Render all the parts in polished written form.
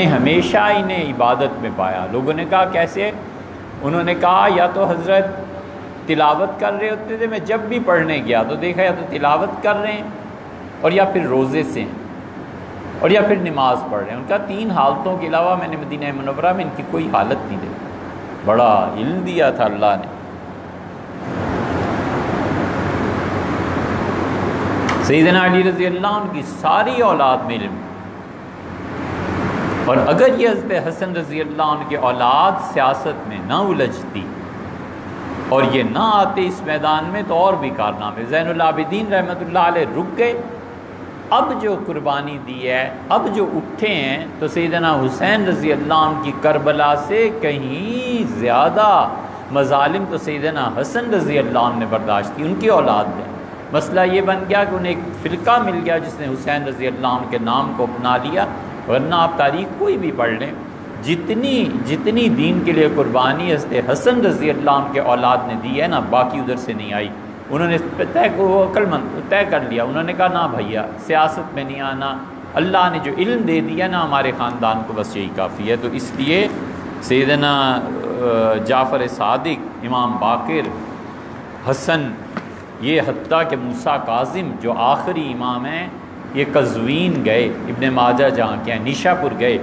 ہمیشہ انہیں عبادت میں پایا۔ لوگوں نے کہا کیسے؟ انہوں نے کہا یا تو حضرت تلاوت کر رہے ہوتے تھے، میں جب بھی پڑھنے گیا تو دیکھا یا تو تلاوت کر رہے ہیں اور یا پھر روزے سے ہیں اور یا پھر نماز پڑھ رہے ہیں۔ ان کا 3 حالتوں کے علاوہ میں نے مدینہ منورہ میں ان کی کوئی حالت نہیں دیکھی۔ بڑا علم دیا تھا اللہ نے۔ سیدنا علی رضی اللہ عنہ کی ساری اولاد میں علم، اور اگر یہ حضرت حسن رضی اللہ عنہ کی اولاد سیاست میں نہ الجھتی اور یہ نہ آتے اس میدان میں تو اور بھی کارنامے۔ زین العابدین رحمۃ اللہ علیہ رک گئے، اب جو قربانی دی ہے، اب جو اٹھے ہیں، تو سیدنا حسین رضی اللہ عنہ کی کربلا سے کہیں زیادہ مظالم تو سیدنا حسن رضی اللہ عنہ نے برداشت کی، ان کی اولاد نے۔ مسئلہ یہ بن گیا کہ انہیں ایک فرقہ مل گیا جس نے حسین رضی اللہ عنہ کے نام کو اپنا لیا، ورنہ آپ تاریخ کوئی بھی پڑھ لیں، جتنی دین کے لیے قربانی حضرت حسن رضی اللہ عنہ کے اولاد نے دی ہے نا، باقی ادھر سے نہیں آئی۔ انہوں نے طے کر لیا، انہوں نے کہا نہ بھیا سیاست میں نہیں آنا، اللہ نے جو علم دے دیا نا ہمارے خاندان کو بس یہی کافی ہے۔ تو اس لیے سیدنا جعفر صادق، امام باقر، حسن، یہ حتیٰ کہ موسیٰ کاظم جو آخری امام ہیں، یہ قزوین گئے، ابن ماجہ جہاں کے ہیں، نیشاپور گئے۔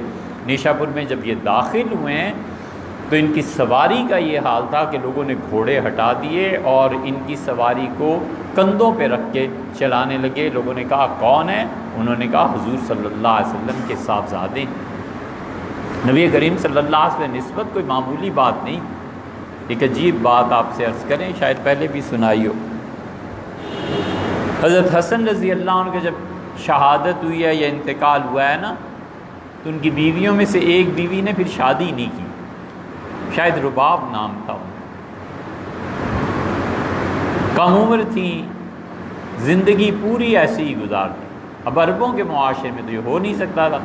نیشاپور میں جب یہ داخل ہوئے ہیں تو ان کی سواری کا یہ حال تھا کہ لوگوں نے گھوڑے ہٹا دیے اور ان کی سواری کو کندھوں پہ رکھ کے چلانے لگے۔ لوگوں نے کہا کون ہے؟ انہوں نے کہا حضور صلی اللہ علیہ وسلم کے صاحبزادے۔ نبی کریم صلی اللہ علیہ وسلم نسبت کوئی معمولی بات نہیں۔ ایک عجیب بات آپ سے عرض کریں، شاید پہلے بھی سنائی ہو۔ حضرت حسن رضی اللہ عنہ کے جب شہادت ہوئی ہے یا انتقال ہوا ہے نا، تو ان کی بیویوں میں سے ایک بیوی نے پھر شادی نہیں کی، شاید رباب نام تھا ان کا، کم عمر تھیں، زندگی پوری ایسے ہی گزار دی۔ اب عربوں کے معاشرے میں تو یہ ہو نہیں سکتا تھا۔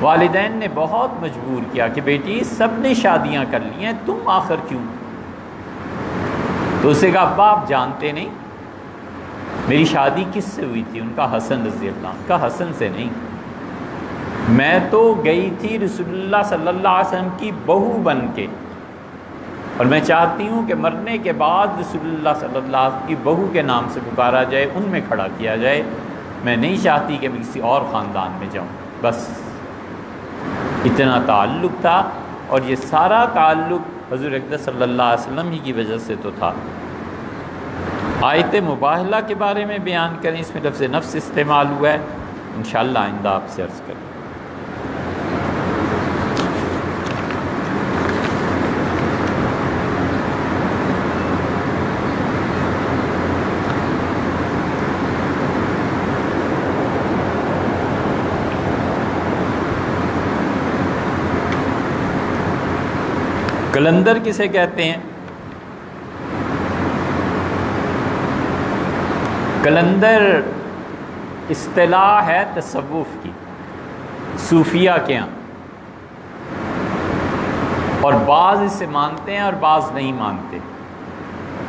والدین نے بہت مجبور کیا کہ بیٹی سب نے شادیاں کر لی ہیں، تم آخر کیوں؟ تو اسے کہا ابا آپ جانتے نہیں میری شادی کس سے ہوئی تھی؟ ان کا حسن رضی اللہ عنہ کا، حسن سے نہیں، میں تو گئی تھی رسول اللہ صلی اللہ علیہ وسلم کی بہو بن کے، اور میں چاہتی ہوں کہ مرنے کے بعد رسول اللہ صلی اللہ علیہ وسلم کی بہو کے نام سے پکارا جائے، ان میں کھڑا کیا جائے، میں نہیں چاہتی کہ میں کسی اور خاندان میں جاؤں۔ بس اتنا تعلق تھا، اور یہ سارا تعلق حضور اقدس صلی اللہ علیہ وسلم ہی کی وجہ سے تو تھا۔ آیت مباہلہ کے بارے میں بیان کریں، اس میں لفظ نفس استعمال ہوا ہے، انشاءاللہ آئندہ آپ سے عرض کریں۔ کلندر کسے کہتے ہیں؟ کلندر اصطلاح ہے تصوف کی، صوفیہ کے ہاں، اور بعض اسے مانتے ہیں اور بعض نہیں مانتے۔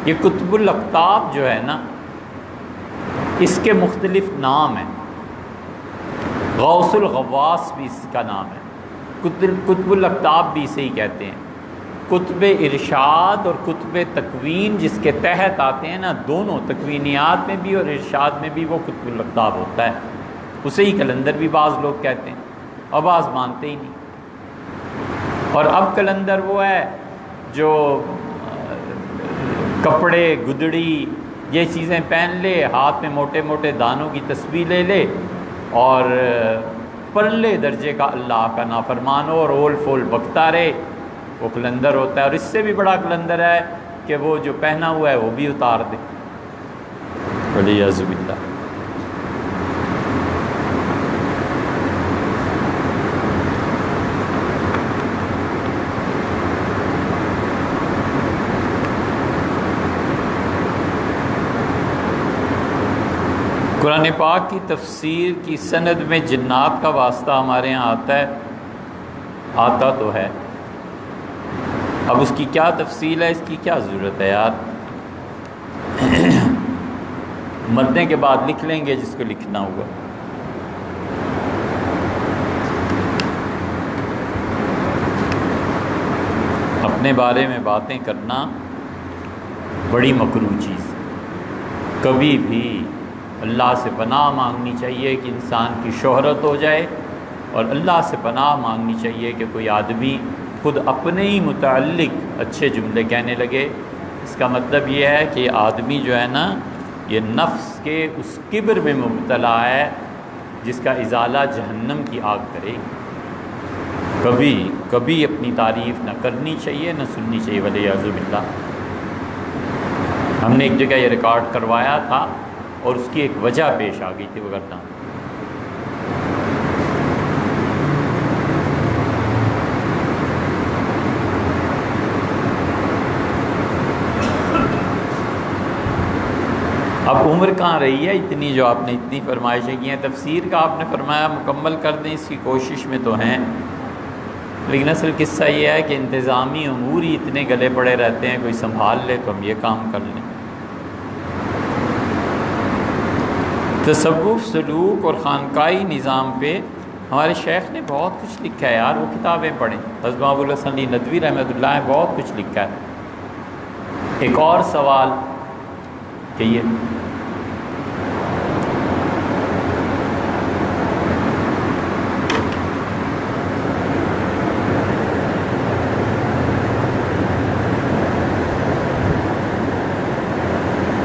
یہ کتب الاقطاب جو ہے نا، اس کے مختلف نام ہیں، غوث الغواص بھی اس کا نام ہے، کتب الاقطاب بھی اسے ہی کہتے ہیں۔ کتب ارشاد اور کتب تکوین جس کے تحت آتے ہیں نا، دونوں تکوینیات میں بھی اور ارشاد میں بھی وہ کتب الاقطاب ہوتا ہے، اسے ہی کلندر بھی بعض لوگ کہتے ہیں اور بعض مانتے ہی نہیں۔ اور اب کلندر وہ ہے جو کپڑے، گدڑی، یہ چیزیں پہن لے، ہاتھ میں موٹے موٹے دانوں کی تسبیح لے لے اور پرلے درجے کا اللہ کا نافرمان ہو اور اول فول بکتا رہے، وہ کلندر ہوتا ہے۔ اور اس سے بھی بڑا کلندر ہے کہ وہ جو پہنا ہوا ہے وہ بھی اتار دے، والعیاذ باللہ۔ قرآن پاک کی تفسیر کی سند میں جنات کا واسطہ ہمارے ہاں آتا ہے، آتا تو ہے، اب اس کی کیا تفصیل ہے، اس کی کیا ضرورت ہے یار؟ مرنے کے بعد لکھ لیں گے جس کو لکھنا ہوگا۔ اپنے بارے میں باتیں کرنا بڑی مکروہ چیز ہے۔ کبھی بھی اللہ سے پناہ مانگنی چاہیے کہ انسان کی شہرت ہو جائے، اور اللہ سے پناہ مانگنی چاہیے کہ کوئی آدمی خود اپنے ہی متعلق اچھے جملے کہنے لگے۔ اس کا مطلب یہ ہے کہ آدمی جو ہے نا، یہ نفس کے اس کبر میں مبتلا ہے جس کا ازالہ جہنم کی آگ کرے گی۔ کبھی اپنی تعریف نہ کرنی چاہیے، نہ سننی چاہیے، والعیاذ باللہ۔ ہم نے ایک جگہ یہ ریکارڈ کروایا تھا اور اس کی ایک وجہ پیش آ گئی تھی، وہ کرتا ہوں۔ اب عمر کہاں رہی ہے اتنی جو آپ نے اتنی فرمائشیں کی ہیں؟ تفسیر کا آپ نے فرمایا مکمل کر دیں، اس کی کوشش میں تو ہیں، لیکن اصل قصہ یہ ہے کہ انتظامی امور ہی اتنے گلے پڑے رہتے ہیں، کوئی سنبھال لے تو ہم یہ کام کر لیں۔ تصوف، سلوک اور خانقاہی نظام پہ ہمارے شیخ نے بہت کچھ لکھا ہے یار، وہ کتابیں پڑھیں۔ حضرت ابو الحسن علی ندوی رحمۃ اللہ نے بہت کچھ لکھا ہے۔ ایک اور سوال کہ یہ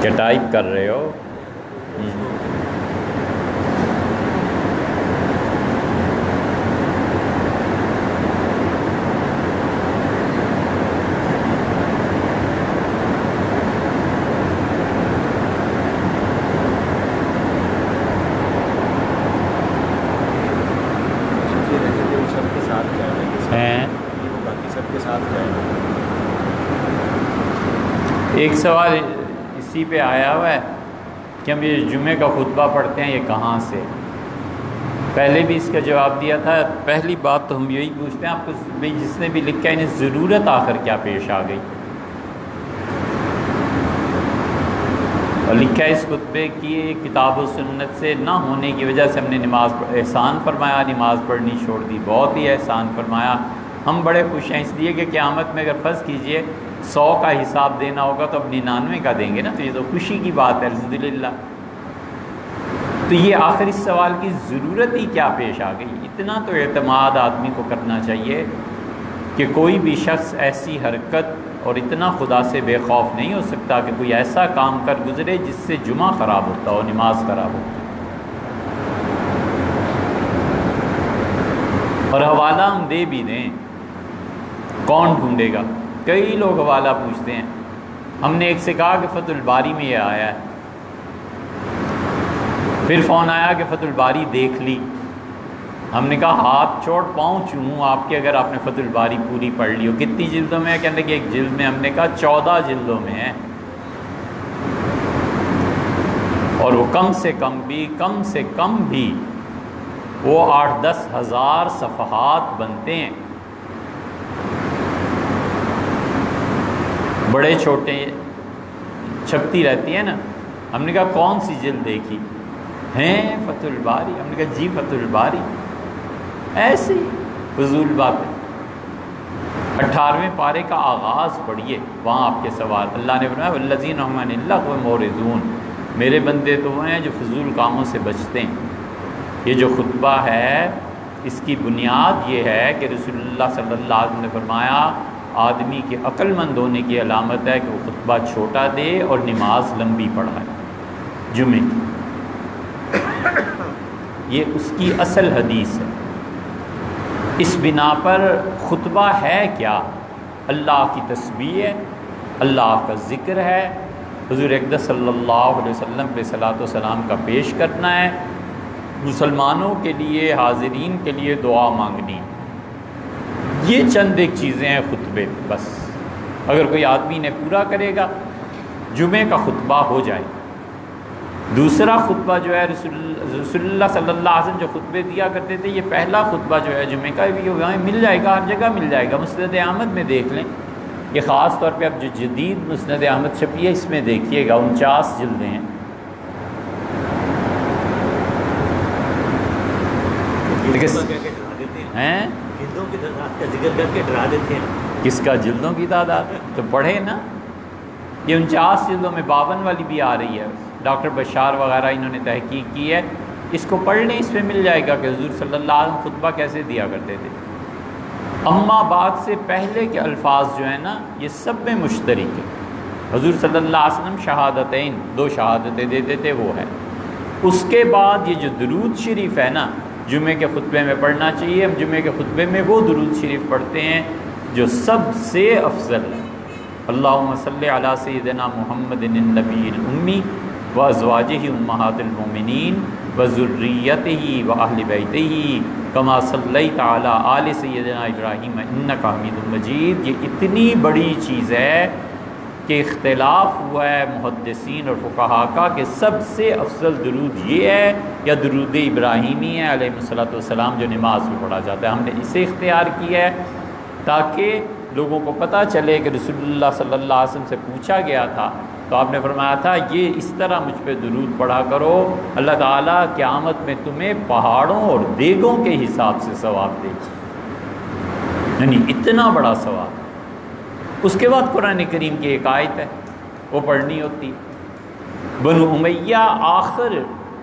کیا ٹائپ کر رہے ہو؟ ایک سوال اسی پہ آیا ہوا ہے کہ ہم یہ جمعے کا خطبہ پڑھتے ہیں، یہ کہاں سے؟ پہلے بھی اس کا جواب دیا تھا۔ پہلی بات تو ہم یہی پوچھتے ہیں آپ کو، بھائی جس نے بھی لکھا ہے انہیں ضرورت آخر کیا پیش آ گئی؟ اور لکھا ہے اس خطبے کی کتاب و سنت سے نہ ہونے کی وجہ سے ہم نے نماز احسان فرمایا، نماز پڑھنی چھوڑ دی، بہت ہی احسان فرمایا۔ ہم بڑے خوش ہیں اس لیے کہ قیامت میں اگر فرض کیجئے 100 کا حساب دینا ہوگا تو اب 99 کا دیں گے نا، تو یہ تو خوشی کی بات ہے، الحمدللہ۔ تو یہ آخر اس سوال کی ضرورت ہی کیا پیش آ گئی؟ اتنا تو اعتماد آدمی کو کرنا چاہیے کہ کوئی بھی شخص ایسی حرکت اور اتنا خدا سے بے خوف نہیں ہو سکتا کہ کوئی ایسا کام کر گزرے جس سے جمعہ خراب ہوتا ہو، نماز خراب ہو۔ اور حوالہ ہم دے بھی دیں، کون ڈھونڈے گا؟ کئی لوگ حوالہ پوچھتے ہیں۔ ہم نے ایک سے کہا کہ فتح الباری میں یہ آیا ہے، پھر فون آیا کہ فتح الباری دیکھ لی۔ ہم نے کہا ہاتھ چھوڑ پاؤں چوموں آپ کے اگر آپ نے فتح الباری پوری پڑھ لی ہو۔ کتنی جلدوں میں ہے؟ کہنے کہ ایک جلد میں۔ ہم نے کہا 14 جلدوں میں ہے، اور وہ کم سے کم بھی وہ 8-10 ہزار صفحات بنتے ہیں، بڑے چھوٹے چھپتی رہتی ہے نا۔ ہم نے کہا کون سی جلد دیکھی ہیں؟ فتح الباری۔ ہم نے کہا جی فتح الباری، ایسی فضول باتیں۔ 18ویں پارے کا آغاز پڑھیے، وہاں آپ کے سوال۔ اللہ نے فرمایا والذین هم عن اللغو معرضون، میرے بندے تو وہ ہیں جو فضول کاموں سے بچتے ہیں۔ یہ جو خطبہ ہے اس کی بنیاد یہ ہے کہ رسول اللہ صلی اللہ علیہ وسلم نے فرمایا آدمی کے عقل مند ہونے کی علامت ہے کہ وہ خطبہ چھوٹا دے اور نماز لمبی پڑھائے جمعے کی۔ یہ اس کی اصل حدیث ہے۔ اس بنا پر خطبہ ہے کیا؟ اللہ کی تسبیح ہے، اللہ کا ذکر ہے، حضور اقدس صلی اللہ علیہ وسلم پہ صلاۃ و سلام کا پیش کرنا ہے، مسلمانوں کے لیے، حاضرین کے لیے دعا مانگنی۔ یہ چند ایک چیزیں ہیں خطبے، بس اگر کوئی آدمی نے پورا کرے گا جمعے کا خطبہ ہو جائے۔ دوسرا خطبہ جو ہے رسول اللہ صلی اللہ علیہ وسلم جو خطبے دیا کرتے تھے، یہ پہلا خطبہ جو ہے جمعے کا بھی وہاں مل جائے گا، ہر جگہ مل جائے گا۔ مسند احمد میں دیکھ لیں، یہ خاص طور پہ اب جو جدید مسند احمد چھپی ہے اس میں دیکھیے گا، 49 جلدیں ہیں۔ ہندوؤں کی ذات کا ذکر کر کے ڈرا دیتے ہیں۔ کس کا؟ جلدوں کی تعداد تو پڑھے نا، یہ 49 جلدوں میں 52 والی بھی آ رہی ہے، ڈاکٹر بشار وغیرہ انہوں نے تحقیق کی ہے، اس کو پڑھ لیں، اس میں مل جائے گا کہ حضور صلی اللہ علیہ وسلم خطبہ کیسے دیا کرتے تھے۔ اما بعد سے پہلے کے الفاظ جو ہیں نا یہ سب میں مشترک ہے۔ حضور صلی اللہ علیہ وسلم شہادتین 2 شہادتیں دیتے تھے، وہ ہے۔ اس کے بعد یہ جو درود شریف ہے نا جمعے کے خطبے میں پڑھنا چاہیے، ہم جمعے کے خطبے میں وہ درود شریف پڑھتے ہیں جو سب سے افضل ہے۔ اللہم صلی علی سیدنا محمد النبی الامی وازواجہ امہات المومنین وذریتہ واہل بیتہ کما صلیت علی آل سیدنا ابراہیم انک حمید مجید۔ یہ اتنی بڑی چیز ہے کہ اختلاف ہوا ہے محدثین اور فقہاء کا کہ سب سے افضل درود یہ ہے یا درود ابراہیمی ہے علیہ الصلوۃ والسلام جو نماز میں پڑھا جاتا ہے۔ ہم نے اسے اختیار کیا ہے تاکہ لوگوں کو پتہ چلے کہ رسول اللہ صلی اللہ علیہ وسلم سے پوچھا گیا تھا تو آپ نے فرمایا تھا یہ اس طرح مجھ پہ درود پڑھا کرو، اللہ تعالیٰ قیامت میں تمہیں پہاڑوں اور دیگوں کے حساب سے ثواب دے گا، یعنی اتنا بڑا ثواب۔ اس کے بعد قرآن کریم کی ایک آیت ہے وہ پڑھنی ہوتی، بنو امیہ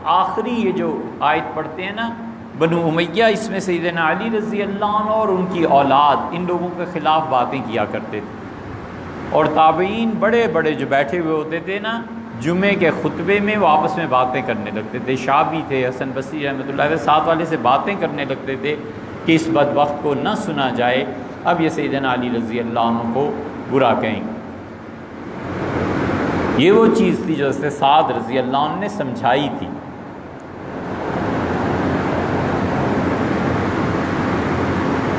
آخری یہ جو آیت پڑھتے ہیں نا بنو امیہ، اس میں سیدنا علی رضی اللہ عنہ اور ان کی اولاد ان لوگوں کے خلاف باتیں کیا کرتے تھے، اور تابعین بڑے بڑے جو بیٹھے ہوئے ہوتے تھے نا جمعے کے خطبے میں وہ آپس میں باتیں کرنے لگتے تھے، شعبی تھے، حسن بصری رحمۃ اللہ علیہ ساتھ والے سے باتیں کرنے لگتے تھے کہ اس بدبخت کو نہ سنا جائے، اب یہ سیدنا علی رضی اللہ عنہ کو برا کہیں گے۔ یہ وہ چیز تھی جو حضرت سعد رضی اللہ عنہ نے سمجھائی تھی۔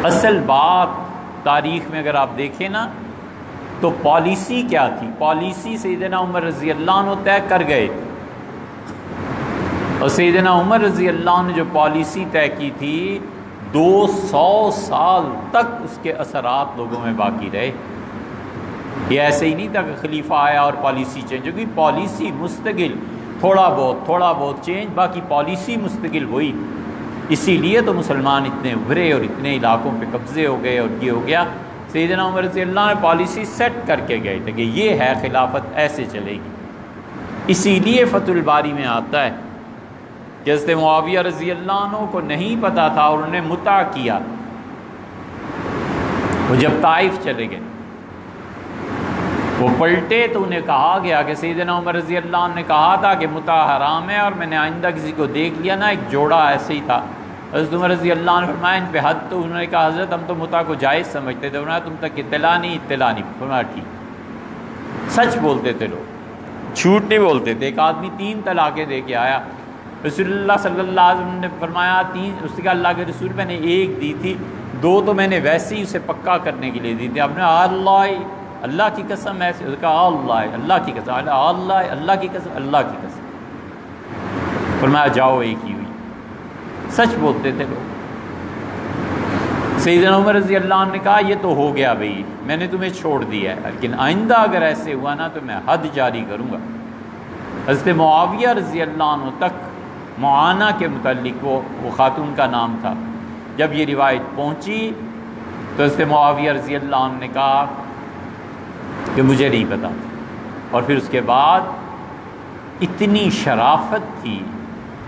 اصل بات تاریخ میں اگر آپ دیکھیں نا تو پالیسی کیا تھی؟ پالیسی سیدنا عمر رضی اللہ عنہ طے کر گئے تھے، اور سیدنا عمر رضی اللہ عنہ جو پالیسی طے کی تھی 200 سال تک اس کے اثرات لوگوں میں باقی رہے۔ یہ ایسے ہی نہیں تھا کہ خلیفہ آیا اور پالیسی چینج ہوگی، پالیسی مستقل، تھوڑا بہت چینج، باقی پالیسی مستقل وہی تھی۔ اسی لیے تو مسلمان اتنے ابھرے اور اتنے علاقوں پہ قبضے ہو گئے اور یہ ہو گیا۔ سیدنا عمر رضی اللہ عنہ نے پالیسی سیٹ کر کے گئے تھے کہ یہ ہے خلافت، ایسے چلے گی۔ اسی لیے فتح الباری میں آتا ہے کہ حضرت معاویہ رضی اللہ عنہ کو نہیں پتہ تھا اور انہوں نے متع کیا، وہ جب طائف چلے گئے وہ پلٹے تو انہیں کہا گیا کہ سیدنا عمر رضی اللہ عنہ نے کہا تھا کہ متع حرام ہے، اور میں نے آئندہ کسی کو دیکھ لیا نا ایک جوڑا ایسے ہی تھا، حضرت عمر رضی اللہ عنہ فرمایا ان پہ حد، تو انہوں نے کہا حضرت ہم تو متع کو جائز سمجھتے تھے، فرمایا تم تک اطلاع نہیں، فرمایا ٹھیک۔ سچ بولتے تھے لوگ، جھوٹ نہیں بولتے تھے۔ ایک آدمی 3 طلاقیں دے کے آیا، رسول اللہ صلی اللہ علیہ وسلم نے فرمایا 3، اس نے کہا اللہ کے رسول میں نے 1 دی تھی، 2 تو میں نے ویسے ہی اسے پکا کرنے کے لیے دی تھی۔ آپ نے اللہ کی قسم ایسے کہا، اللہ کی قسم، اللہ کی قسم، اللہ کی قسم، فرمایا جاؤ 1 ہی ہوئی۔ سچ بولتے تھے لوگ۔ سیدنا عمر رضی اللہ عنہ نے کہا یہ تو ہو گیا بھئی، میں نے تمہیں چھوڑ دیا ہے، لیکن آئندہ اگر ایسے ہوا نا تو میں حد جاری کروں گا۔ حضرت معاویہ رضی اللہ عنہ تک معانہ کے متعلق وہ خاتون کا نام تھا، جب یہ روایت پہنچی تو حضرت معاویہ رضی اللہ عنہ نے کہا کہ مجھے نہیں پتا، اور پھر اس کے بعد اتنی شرافت تھی،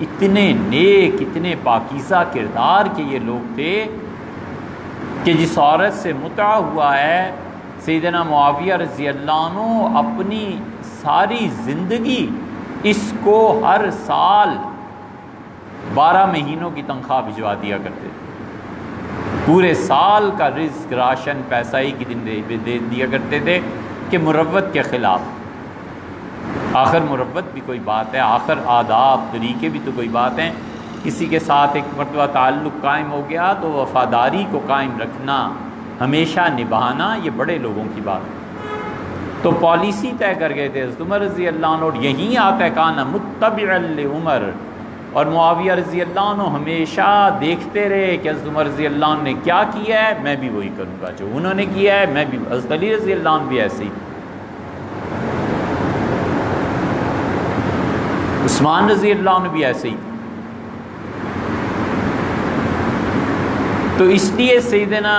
اتنے نیک، اتنے پاکیزہ کردار کے یہ لوگ تھے کہ جس عورت سے متع ہوا ہے سیدنا معاویہ رضی اللہ عنہ اپنی ساری زندگی اس کو ہر سال 12 مہینوں کی تنخواہ بھجوا دیا کرتے تھے، پورے سال کا رزق، راشن، پیسہ ہی کی دن دے دیا کرتے تھے کہ مروت کے خلاف۔ آخر مروت بھی کوئی بات ہے، آخر آداب طریقے بھی تو کوئی بات ہیں۔ کسی کے ساتھ ایک مرتبہ تعلق قائم ہو گیا تو وفاداری کو قائم رکھنا، ہمیشہ نبھانا، یہ بڑے لوگوں کی بات ہے۔ تو پالیسی طے کر گئے تھے حضرت عمر رضی اللہ عنہ، اور یہیں آتا ہے کانا متبعا لعمر، اور معاویہ رضی اللہ عنہ ہمیشہ دیکھتے رہے کہ حضرت عمر رضی اللہ عنہ نے کیا کیا ہے میں بھی وہی کروں گا، جو انہوں نے کیا ہے میں بھی۔ حضرت علی رضی اللہ عنہ بھی ایسے ہی، عثمان رضی اللہ عنہ بھی ایسے ہی۔ تو اس لیے سیدنا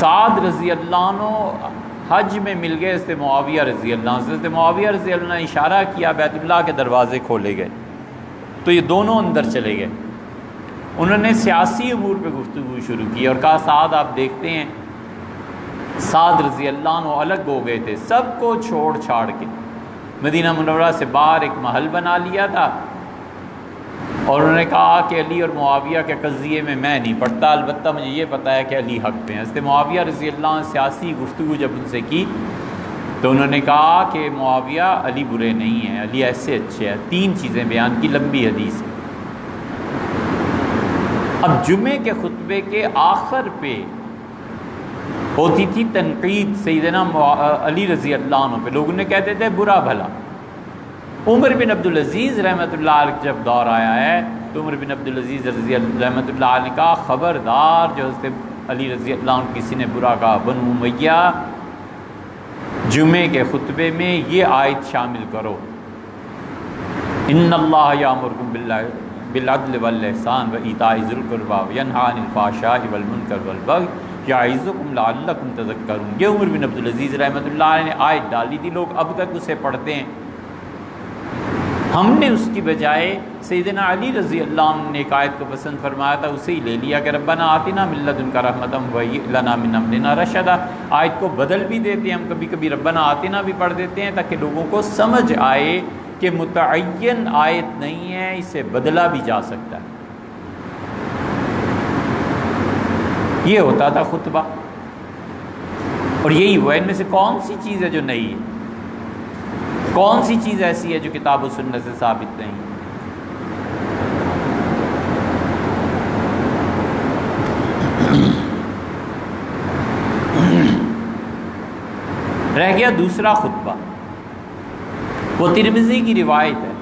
سعد رضی اللہ عنہ حج میں مل گئے حضرت معاویہ رضی اللہ عنہ سے۔ حضرت معاویہ رضی اللہ عنہ نے اشارہ کیا، بیت اللہ کے دروازے کھولے گئے تو یہ دونوں اندر چلے گئے۔ انہوں نے سیاسی امور پہ گفتگو شروع کی اور کہا سعد آپ دیکھتے ہیں، سعد رضی اللہ عنہ الگ ہو گئے تھے، سب کو چھوڑ چھاڑ کے مدینہ منورہ سے باہر ایک محل بنا لیا تھا، اور انہوں نے کہا کہ علی اور معاویہ کے قضیے میں میں نہیں پڑھتا، البتہ مجھے یہ پتہ ہے کہ علی حق پہ ہیں۔ حضرت معاویہ رضی اللہ عنہ سیاسی گفتگو جب ان سے کی تو انہوں نے کہا کہ معاویہ علی برے نہیں ہیں، علی ایسے اچھے ہیں۔ 3 چیزیں بیان کی، لمبی حدیث ہے۔ اب جمعے کے خطبے کے آخر پہ ہوتی تھی تنقید سیدنا علی رضی اللہ عنہ پہ، لوگ انہیں کہتے تھے برا بھلا۔ عمر بن عبدالعزیز رحمۃ اللہ علیہ جب دور آیا ہے تو عمر بن عبدالعزیز رحمۃ اللہ علیہ نے کہا خبردار جو حضرت علی رضی اللہ عنہ کسی نے برا کہا، بنو امیہ جمعے کے خطبے میں یہ آیت شامل کرو، ان اللہ یامرکم بالعدل والاحسان وایتاء ذی القربی وینہی عن الفحشاء والمنکر والبغی یعظکم لعلکم تذکرون۔ یہ عمر بن عبدالعزیز رحمۃ اللہ علیہ نے آیت ڈالی تھی، لوگ اب تک اسے پڑھتے ہیں۔ ہم نے اس کی بجائے سیدنا علی رضی اللہ عنہ نے ایک آیت کو پسند فرمایا تھا، اسے ہی لے لیا کہ ربنا آتنا من لدنک رحمۃ وہیئ لنا من امرنا رشدا۔ آیت کو بدل بھی دیتے ہیں ہم، کبھی کبھی ربنا آتنا بھی پڑھ دیتے ہیں تاکہ لوگوں کو سمجھ آئے کہ متعین آیت نہیں ہے، اسے بدلا بھی جا سکتا ہے۔ یہ ہوتا تھا خطبہ، اور یہی ہوا۔ ان میں سے کون سی چیز ہے جو نئی ہے؟ کون سی چیز ایسی ہے جو کتاب و سنت سے ثابت نہیں؟ رہ گیا دوسرا خطبہ، وہ ترمذی کی روایت ہے۔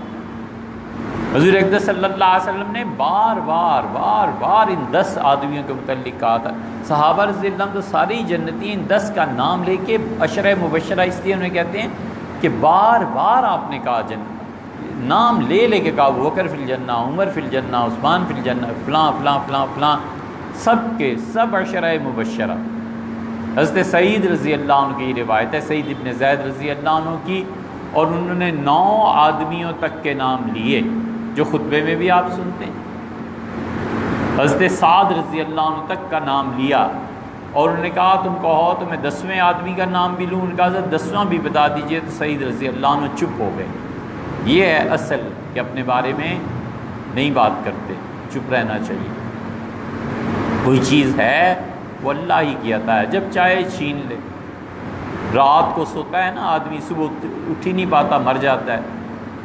حضور اقدس صلی اللہ علیہ وسلم نے بار بار ان 10 آدمیوں کے متعلق کہا تھا۔ صحابہ رضی اللہ عنہ تو ساری جنتی ہیں، ان 10 کا نام لے کے عشرہ مبشرہ اس لیے انہیں کہتے ہیں کہ بار بار آپ نے کہا نام لے لے کے کہا، ابو بکر فی الجنہ، عمر فی الجنہ، عثمان فی الجنہ، فلاں فلاں فلاں فلاں، سب کے سب عشرہ مبشرہ۔ حضرت سعید رضی اللہ عنہ کی روایت ہے، سعید ابن زید رضی اللہ عنہ کی، اور انہوں نے 9 آدمیوں تک کے نام لیے جو خطبے میں بھی آپ سنتے ہیں۔ حضرت سعد رضی اللہ عنہ تک کا نام لیا، اور انہوں نے کہا تم کہو تو میں 10ویں آدمی کا نام بھی لوں، ان کا 10واں بھی بتا دیجئے، تو سعید رضی اللہ عنہ چپ ہو گئے۔ یہ ہے اصل کہ اپنے بارے میں نہیں بات کرتے، چپ رہنا چاہیے۔ کوئی چیز ہے وہ اللہ ہی کی عطا ہے، جب چاہے چھین لے۔ رات کو سوتا ہے نا آدمی، صبح اٹھ ہی نہیں پاتا، مر جاتا ہے۔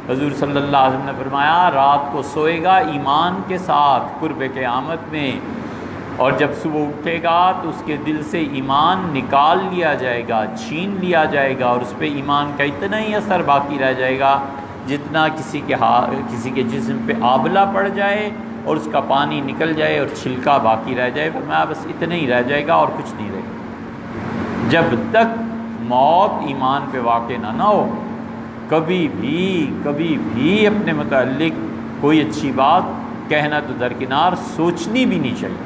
حضور صلی اللہ علیہ وسلم نے فرمایا رات کو سوئے گا ایمان کے ساتھ قرب قیامت میں، اور جب صبح اٹھے گا تو اس کے دل سے ایمان نکال لیا جائے گا، چھین لیا جائے گا، اور اس پہ ایمان کا اتنا ہی اثر باقی رہ جائے گا جتنا کسی کے جسم پہ آبلہ پڑ جائے اور اس کا پانی نکل جائے اور چھلکا باقی رہ جائے۔ فرمایا بس اتنا ہی رہ جائے گا اور کچھ نہیں رہے گا۔ جب تک موت ایمان پہ واقع نہ ہو، کبھی بھی اپنے متعلق کوئی اچھی بات کہنا تو درکنار، سوچنی بھی نہیں چاہیے۔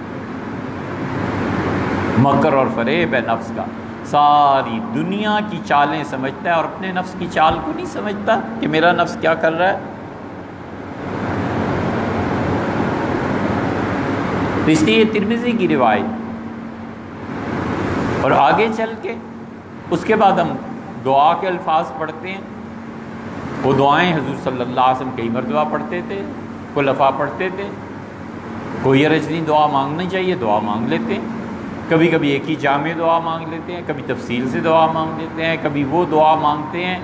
مکر اور فریب ہے نفس کا، ساری دنیا کی چالیں سمجھتا ہے اور اپنے نفس کی چال کو نہیں سمجھتا کہ میرا نفس کیا کر رہا ہے۔ تو اس لیے یہ ترمذی کی روایت، اور آگے چل کے اس کے بعد ہم دعا کے الفاظ پڑھتے ہیں۔ وہ دعائیں حضور صلی اللہ علیہ وسلم کئی مرتبہ پڑھتے تھے، خلفاء پڑھتے تھے۔ کوئی عرض نہیں، دعا مانگنی چاہیے، دعا مانگ لیتے ہیں۔ کبھی کبھی ایک ہی جامع دعا مانگ لیتے ہیں، کبھی تفصیل سے دعا مانگ لیتے ہیں، کبھی وہ دعا مانگتے ہیں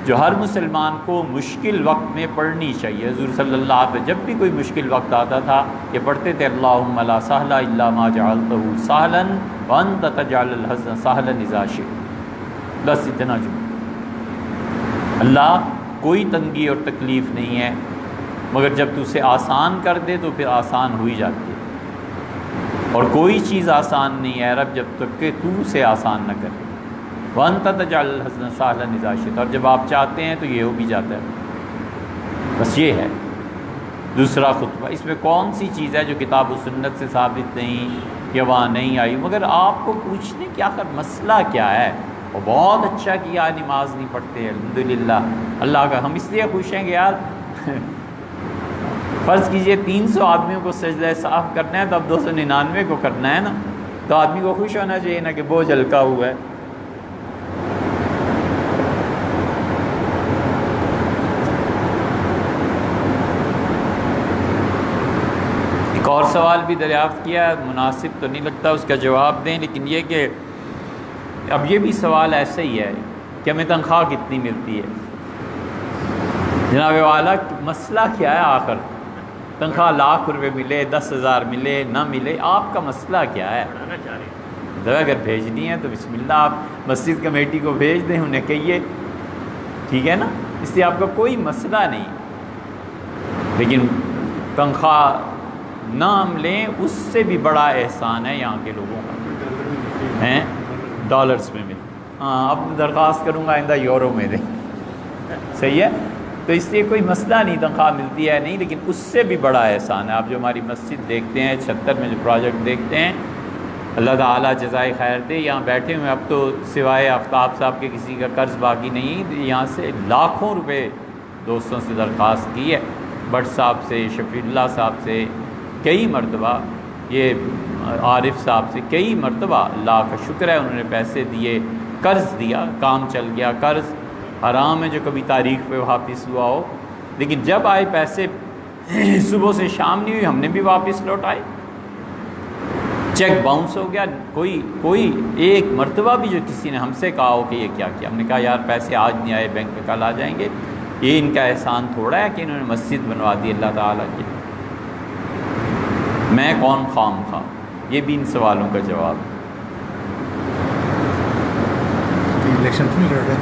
جو ہر مسلمان کو مشکل وقت میں پڑھنی چاہیے۔ حضور صلی اللہ علیہ وسلم جب بھی کوئی مشکل وقت آتا تھا کہ پڑھتے تھے اللہم لا سہل الا ما جعلتہ سہلا وانت تجعل الحزن سہلا اذا شئت۔ بس اتنا جو اللہ کوئی تنگی اور تکلیف نہیں ہے، مگر جب تو اسے آسان کر دے تو پھر آسان ہو ہی جاتی ہے، اور کوئی چیز آسان نہیں ہے رب جب تک کہ تو اسے آسان نہ کرے۔ وَأَنْتَ تَجْعَلُ الْحَزْنَ سَهْلًا إِذَا شِئْتَ، اور جب آپ چاہتے ہیں تو یہ ہو بھی جاتا ہے۔ بس یہ ہے دوسرا خطبہ۔ اس میں کون سی چیز ہے جو کتاب و سنت سے ثابت نہیں؟ کہ وہاں نہیں آئی، مگر آپ کو پوچھنے کہ آخر مسئلہ کیا ہے؟ وہ بہت اچھا کیا، نماز نہیں پڑھتے، الحمدللہ اللہ کا ہم اس لیے خوش ہیں کہ یار فرض کیجئے 300 آدمیوں کو سجدہ صاف کرنا ہے تو اب 299 کو کرنا ہے نا، تو آدمی کو خوش ہونا چاہیے نا کہ بوجھ ہلکا ہوا ہے۔ ایک اور سوال بھی دریافت کیا، مناسب تو نہیں لگتا اس کا جواب دیں، لیکن یہ کہ اب یہ بھی سوال ایسا ہی ہے کہ ہمیں تنخواہ کتنی ملتی ہے؟ جناب والا مسئلہ کیا ہے آخر؟ تنخواہ لاکھ روپے ملے، 10,000 ملے، نہ ملے، آپ کا مسئلہ کیا ہے؟ اگر بھیجنی ہے تو بسم اللہ، آپ مسجد کمیٹی کو بھیج دیں، انہیں کہیے، ٹھیک ہے نا، اس لیے آپ کا کوئی مسئلہ نہیں، لیکن تنخواہ نہ ہم لیں اس سے بھی بڑا احسان ہے یہاں کے لوگوں کا، ہیں ڈالرز میں مل، ہاں اب درخواست کروں گا آئندہ یورو میں دیں، صحیح ہے؟ تو اس لیے کوئی مسئلہ نہیں تنخواہ ملتی ہے نہیں، لیکن اس سے بھی بڑا احسان ہے۔ آپ جو ہماری مسجد دیکھتے ہیں 76 میں جو پروجیکٹ دیکھتے ہیں، اللہ تعالیٰ جزائے خیر دے، یہاں بیٹھے ہوئے اب تو سوائے آفتاب صاحب کے کسی کا قرض باقی نہیں، یہاں سے لاکھوں روپے دوستوں سے درخواست کی ہے، بٹ صاحب سے، شفیع اللہ صاحب سے کئی مرتبہ، یہ عارف صاحب سے کئی مرتبہ، اللہ کا شکر ہے انہوں نے پیسے دیے، قرض دیا، کام چل گیا، قرض حرام ہے جو کبھی تاریخ پہ واپس ہوا ہو، لیکن جب آئے پیسے صبح سے شام نہیں ہوئی، ہم نے بھی واپس لوٹائے، چیک باؤنس ہو گیا، کوئی ایک مرتبہ بھی جو کسی نے ہم سے کہا ہو کہ یہ کیا کیا، ہم نے کہا یار پیسے آج نہیں آئے، بینک میں کل آ جائیں گے، یہ ان کا احسان تھوڑا ہے کہ انہوں نے مسجد بنوا دی اللہ تعالیٰ کی، میں کون خام خواہ، یہ بھی ان سوالوں کا جواب۔ الیکشن نہیں لڑ رہے۔